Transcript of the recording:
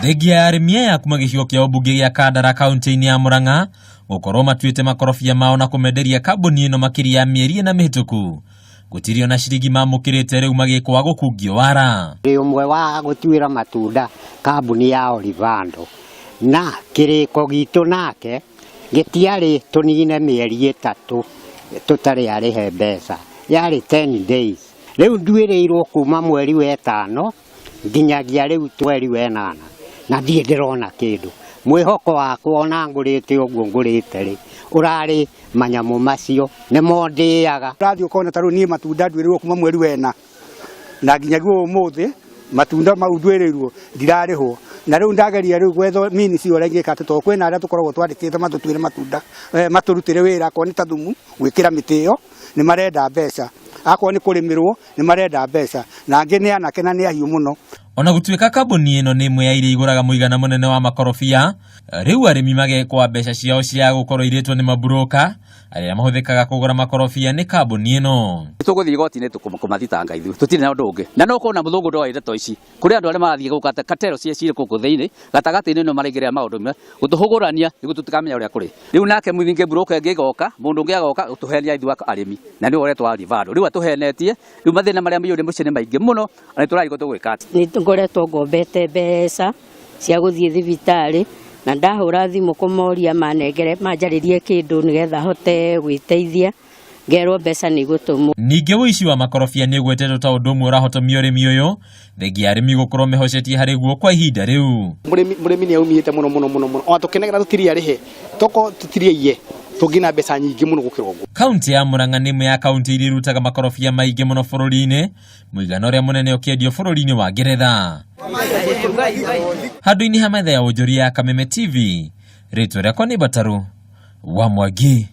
Thengia ya arĩmi aya kuma gĩcigo kĩa ũmbunge gĩa Kandara kaunti-inĩ ya Murang'a gũkorwo matuĩte makorobia mao na kũmenderia kambuni ĩno makĩria ya mĩeri ĩna mĩhĩtũku, gũtirĩ ona ciringi mamũkĩrĩte rĩu magĩkwa gũkungio wara. Ũmwe wa gũtuĩra matunda kambuni ya Olivando na kĩrĩko gitũ nake gĩtiarĩ tũnine mĩeri 3 tũtarĩ arĩhe mbeca, yarĩ 10 days. Rĩu nduĩrĩirwo kuma mweri wa 5 nginyagia rĩu mweri wa 8 na ndiĩ ndĩrona kĩndũ. Mwĩhoko wakwa ona ngũrĩte ũguo ngũrĩte rĩ ũrarĩ manyamũ macio nĩmo ndĩaga. Ũrathiĩ ũkona ta rĩu niĩ matunda nduĩrĩirwo kuma mweri wa 4 na nginyagia ũmũthĩ matunda mau nduĩrĩirwo ndirarĩhwo. Na rĩu ndageria rĩu gwetho mini cio ũrengĩka atĩ to kwĩna arĩa tũkoragwo twandĩkĩte matũtuĩre matunda matũrutĩre wĩra akorwo nĩ ta thumu gwĩkĩra mĩtĩ ĩyo nĩ marenda mbeca, akorwo nĩ kũrĩmĩrwo nĩ marenda mbeca, na angĩ nĩ anake na nĩ ahiũ mũno. Ona gũtuĩka kambuni ĩno nĩ ĩmwe ya iria igũraga mũigana mũnene wa makorobia, rĩu arĩmi magekwa mbeca ciao cia gũkorwo irĩtwo nĩ mabroka arĩa mahũthĩkaga kũgũra makorobia nĩ kambuni ĩno. Tũgũthiĩ igoti-inĩ tũkũmathitanga ithuĩ, tũtirĩ na ũndũ ũngĩ. Na no ũkorwo na mũthũngũ ndoa indo ici kũrĩ andũ arĩa marathiĩ gũkata katero ciĩ kũkũ thĩinĩ gatagatĩ-inĩ no maraigĩrĩra maũndũ mwe gũtũhũgũrania nĩguo tũtikamenya ũrĩa kũrĩ. Rĩu nake mũthingi broka ngĩgoka mũndũ ũngĩ agoka ũtũhenia ithuĩ arĩmi na nĩ ũretwo wa Olivando rĩu atũhenetie rĩu mathĩna marĩa maiyũire mũciĩ nĩ maingĩ mũno na tũrarigwo tũgwĩka atĩa. Nĩ ngoretwo ngombete mbeca cia gũthiĩ thibitarĩ na ndahũra thimũ kũmoria manengere manjarĩrie kĩndũ nĩgetha hote gwĩteithia ngerwo mbeca nĩ gũtũmwo. Ningĩ ũici wa makorobia nĩ ũgwetetwo ta ũndũ ũmwe ũrahotomia ũrĩmi ũyũ thengia arĩmi gũkorwo mehocetie harĩ guo kwa ihinda rĩu. Mũrĩmi nĩ aumĩte mũno ona tũkenegera tũtirĩ arĩhe toko tũtirĩ iye tũngĩna mbeca nyingĩ mũno gũkĩra ũguo. Kaunti ya Murang'a nĩ ĩmwe ya kaunti iria irutaga makorobia maingĩ mũno bũrũri-inĩ, mũigana ũrĩa mũnene ũkĩendio bũrũri-inĩ wa Ngeretha. Handũ-inĩ ha metha ya wonjoria ya Kameme TV, rĩtwa rĩakwa nĩ Bataru wa Mwangi.